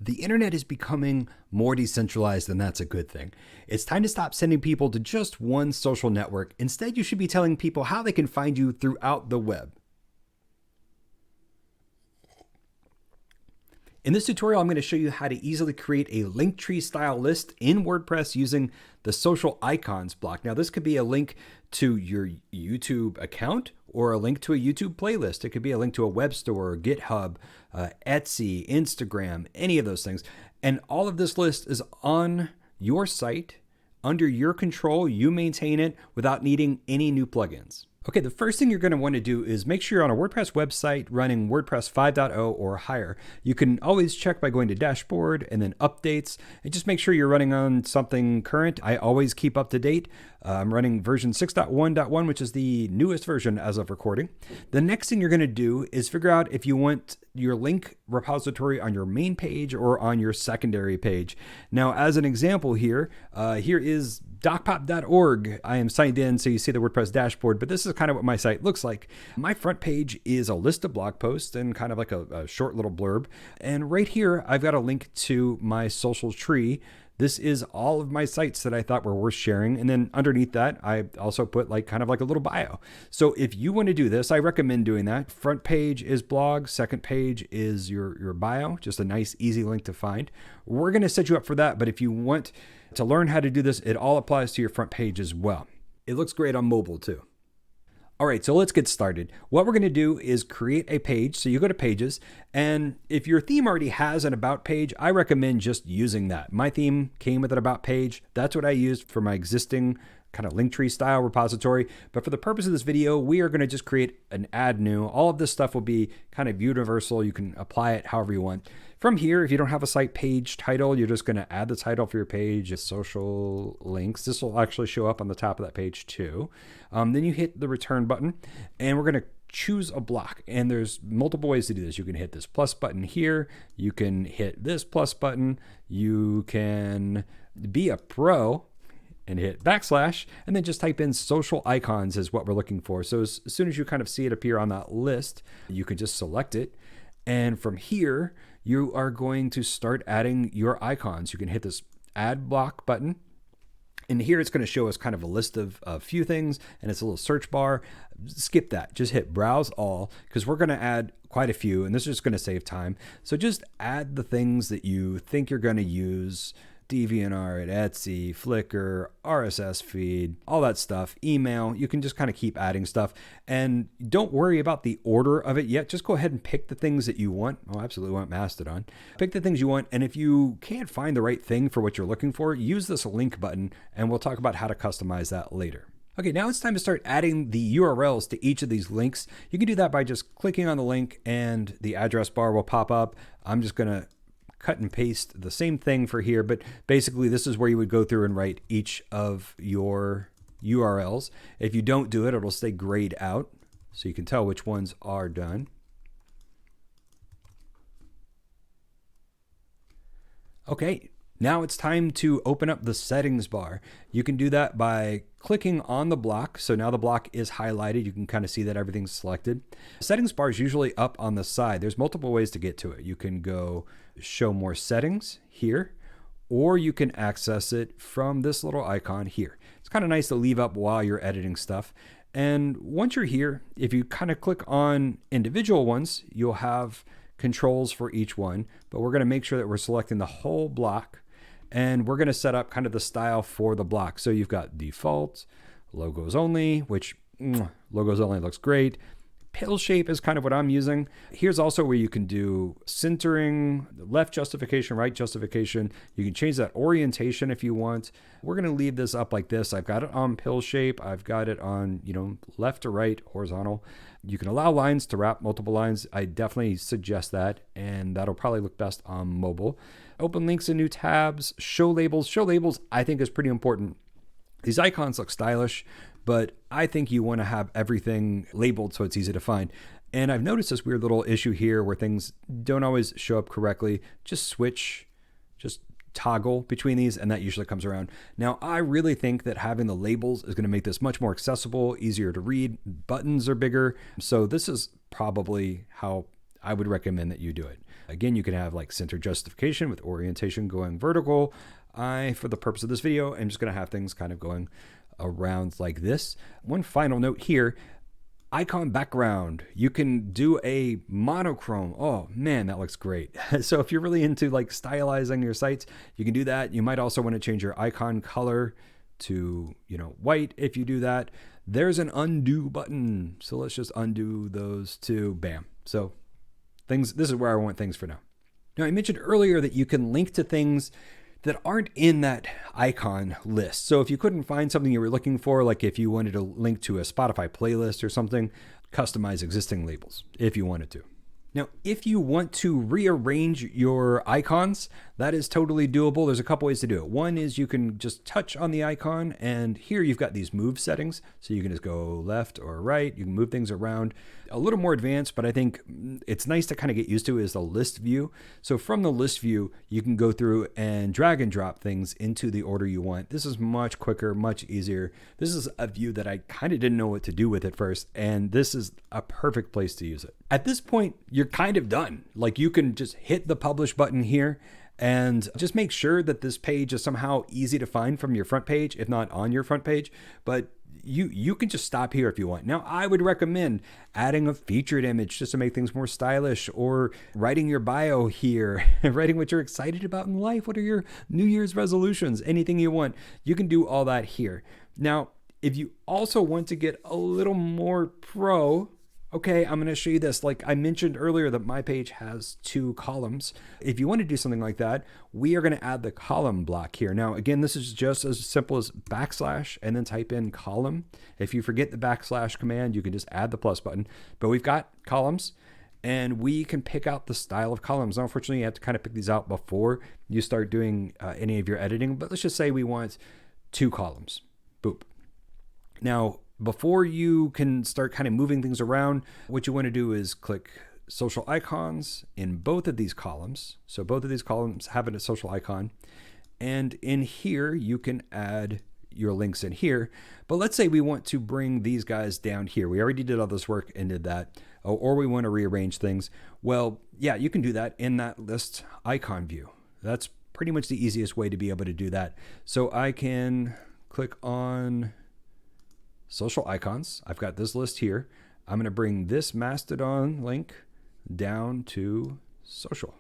The internet is becoming more decentralized, and that's a good thing. It's time to stop sending people to just one social network. Instead, you should be telling people how they can find you throughout the web. In this tutorial, I'm going to show you how to easily create a Linktree style list in WordPress using the social icons block. Now, this could be a link to your YouTube account or a link to a YouTube playlist. It could be a link to a web store, GitHub, Etsy, Instagram, any of those things. And all of this list is on your site, under your control. You maintain it without needing any new plugins. Okay, the first thing you're going to want to do is make sure you're on a WordPress website running WordPress 5.0 or higher. You can always check by going to dashboard and then updates, and just make sure you're running on something current. I always keep up to date. I'm running version 6.1.1, which is the newest version as of recording. The next thing you're going to do is figure out if you want your link repository on your main page or on your secondary page. Now, as an example here, here is docpop.org. I am signed in, so you see the WordPress dashboard, but this is kind of what my site looks like. My front page is a list of blog posts and kind of like a short little blurb. And right here, I've got a link to my social tree. This is all of my sites that I thought were worth sharing. And then underneath that, I also put kind of like a little bio. So if you want to do this, I recommend doing that. Front page is blog. Second page is your bio. Just a nice, easy link to find. We're going to set you up for that. But if you want to learn how to do this, it all applies to your front page as well. It looks great on mobile too. All right, so let's get started. What we're going to do is create a page. So you go to pages, and if your theme already has an about page, I recommend just using that. My theme came with an about page. That's what I used for my existing kind of Linktree style repository. But for the purpose of this video, we are going to just create an add new. All of this stuff will be kind of universal. You can apply it however you want. From here, if you don't have a site page title, you're just going to add the title for your page, social links. This will actually show up on the top of that page too. Then you hit the return button, and we're going to choose a block. And there's multiple ways to do this. You can hit this plus button here. You can hit this plus button. You can be a pro and hit backslash, and then just type in social icons is what we're looking for. So as soon as you kind of see it appear on that list, you can just select it. And from here, you are going to start adding your icons. You can hit this add block button. And here it's going to show us kind of a list of a few things, and it's a little search bar. Skip that. Just hit browse all, because we're going to add quite a few, and this is just going to save time. So just add the things that you think you're going to use. DeviantArt, Etsy, Flickr, RSS feed, all that stuff, email. You can just kind of keep adding stuff, and don't worry about the order of it yet. Just go ahead and pick the things that you want. Oh, I absolutely want Mastodon. Pick the things you want, and if you can't find the right thing for what you're looking for, use this link button, and we'll talk about how to customize that later. Okay, now it's time to start adding the URLs to each of these links. You can do that by just clicking on the link, and the address bar will pop up. I'm just going to cut and paste the same thing for here, but basically this is where you would go through and write each of your URLs. If you don't do it, it'll stay grayed out, so you can tell which ones are done. Okay, now it's time to open up the settings bar. You can do that by clicking on the block. So now the block is highlighted. You can kind of see that everything's selected. The settings bar is usually up on the side. There's multiple ways to get to it. You can go show more settings here, or you can access it from this little icon here. It's kind of nice to leave up while you're editing stuff. And once you're here, if you kind of click on individual ones, you'll have controls for each one, but we're going to make sure that we're selecting the whole block. And we're going to set up kind of the style for the block. So you've got default, logos only, which logos only looks great. Pill shape is kind of what I'm using. Here's also where you can do centering, left justification, right justification. You can change that orientation if you want. We're going to leave this up like this. I've got it on pill shape. I've got it on, left to right, horizontal. You can allow lines to wrap multiple lines. I definitely suggest that, and that'll probably look best on mobile. Open links in new tabs, show labels. Show labels, I think, is pretty important. These icons look stylish, but I think you want to have everything labeled so it's easy to find. And I've noticed this weird little issue here where things don't always show up correctly. Just toggle between these, and that usually comes around. Now, I really think that having the labels is going to make this much more accessible, easier to read. Buttons are bigger. So this is probably how I would recommend that you do it. Again, you can have like center justification with orientation going vertical. For the purpose of this video, I'm just going to have things kind of going around like this. One final note here, icon background. You can do a monochrome. Oh man, that looks great. So if you're really into like stylizing your sites, you can do that. You might also want to change your icon color to, white. If you do that, there's an undo button. So let's just undo those two. Bam. So this is where I want things for now. Now, I mentioned earlier that you can link to things that aren't in that icon list. So if you couldn't find something you were looking for, like if you wanted to link to a Spotify playlist or something, customize existing labels if you wanted to. Now, if you want to rearrange your icons, that is totally doable. There's a couple ways to do it. One is you can just touch on the icon, and here you've got these move settings. So you can just go left or right. You can move things around. A little more advanced, but I think it's nice to kind of get used to is the list view. So from the list view, you can go through and drag and drop things into the order you want. This is much quicker, much easier. This is a view that I kind of didn't know what to do with at first, and this is a perfect place to use it. At this point, you're kind of done. Like you can just hit the publish button here and just make sure that this page is somehow easy to find from your front page, if not on your front page. But you can just stop here if you want. Now, I would recommend adding a featured image just to make things more stylish, or writing your bio here, writing what you're excited about in life. What are your New Year's resolutions? Anything you want. You can do all that here. Now, if you also want to get a little more pro, okay, I'm going to show you this. Like I mentioned earlier that my page has 2 columns. If you want to do something like that, we are going to add the column block here. Now, again, this is just as simple as backslash and then type in column. If you forget the backslash command, you can just add the plus button. But we've got columns, and we can pick out the style of columns. Now, unfortunately, you have to kind of pick these out before you start doing any of your editing. But let's just say we want 2 columns. Boop. Now, before you can start kind of moving things around, what you want to do is click social icons in both of these columns. So both of these columns have a social icon. And in here, you can add your links in here. But let's say we want to bring these guys down here. We already did all this work and did that. Or we want to rearrange things. Well, yeah, you can do that in that list icon view. That's pretty much the easiest way to be able to do that. So I can click on social icons. I've got this list here. I'm going to bring this Mastodon link down to social.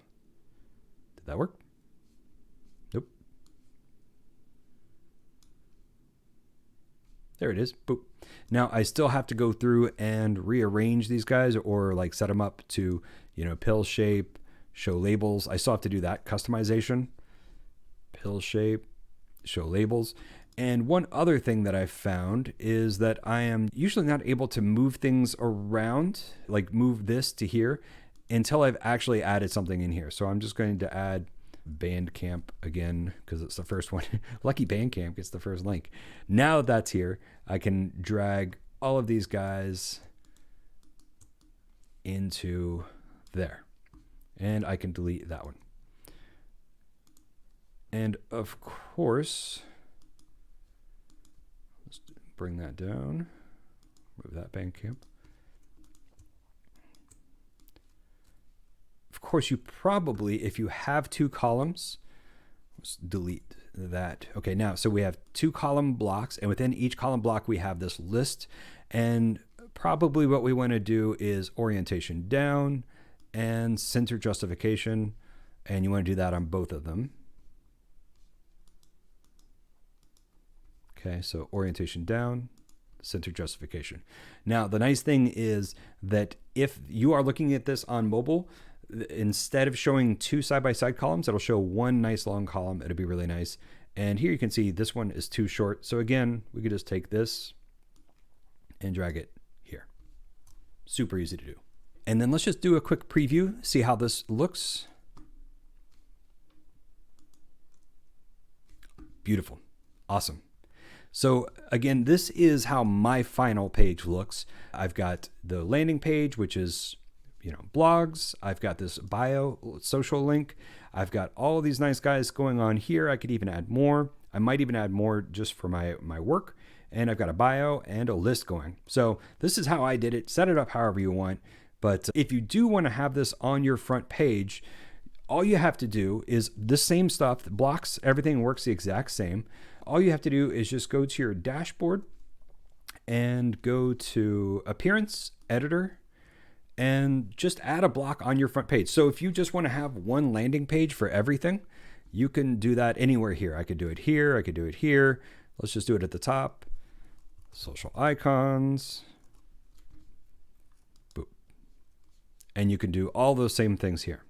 Did that work? Nope. There it is. Boop. Now I still have to go through and rearrange these guys, or like set them up to, pill shape, show labels. I still have to do that customization. Pill shape, show labels. And one other thing that I've found is that I am usually not able to move things around, like move this to here, until I've actually added something in here. So I'm just going to add Bandcamp again, because it's the first one. Lucky Bandcamp gets the first link. Now that's here, I can drag all of these guys into there. And I can delete that one. And of course, let's bring that down, move that Bandcamp. Of course, you probably, if you have 2 columns, let's delete that. Okay, now, so we have 2 column blocks, and within each column block, we have this list. And probably what we want to do is orientation down and center justification. And you want to do that on both of them. Okay, so orientation down, center justification. Now, the nice thing is that if you are looking at this on mobile, instead of showing 2 side-by-side columns, it'll show 1 nice long column. It'll be really nice. And here you can see this one is too short. So again, we could just take this and drag it here. Super easy to do. And then let's just do a quick preview, see how this looks. Beautiful. Awesome. So again, this is how my final page looks. I've got the landing page, which is, blogs. I've got this bio social link. I've got all these nice guys going on here. I could even add more. I might even add more just for my work. And I've got a bio and a list going. So this is how I did it. Set it up however you want. But if you do want to have this on your front page, all you have to do is the same stuff. The blocks, everything works the exact same. All you have to do is just go to your dashboard and go to Appearance, Editor, and just add a block on your front page. So if you just want to have one landing page for everything, you can do that anywhere here. I could do it here. I could do it here. Let's just do it at the top. Social icons. Boop. And you can do all those same things here.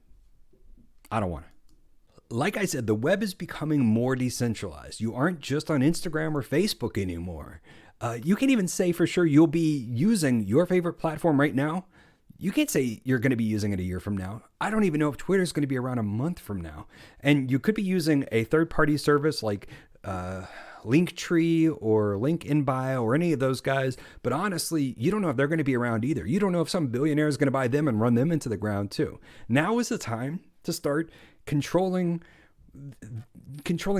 I don't want to. Like I said, the web is becoming more decentralized. You aren't just on Instagram or Facebook anymore. You can even say for sure you'll be using your favorite platform right now. You can't say you're going to be using it a year from now. I don't even know if Twitter is going to be around a month from now. And you could be using a third-party service like Linktree or Link in Bio or any of those guys. But honestly, you don't know if they're going to be around either. You don't know if some billionaire is going to buy them and run them into the ground too. Now is the time to start controlling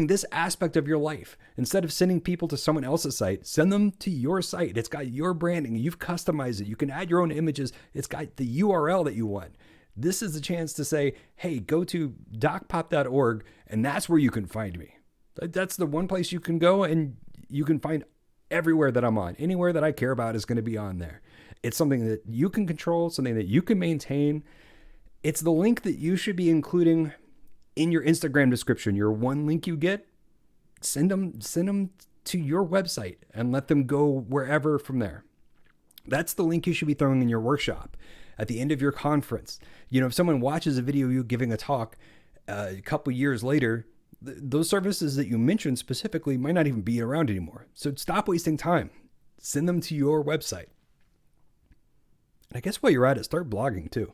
this aspect of your life. Instead of sending people to someone else's site, send them to your site. It's got your branding. You've customized it. You can add your own images. It's got the URL that you want. This is the chance to say, hey, go to docpop.org, and that's where you can find me. That's the one place you can go, and you can find everywhere that I'm on. Anywhere that I care about is going to be on there. It's something that you can control, something that you can maintain. It's the link that you should be including in your Instagram description. Your one link you get, send them to your website and let them go wherever from there. That's the link you should be throwing in your workshop at the end of your conference. You know, if someone watches a video of you giving a talk a couple years later, those services that you mentioned specifically might not even be around anymore. So stop wasting time. Send them to your website. And I guess while you're at it, start blogging too.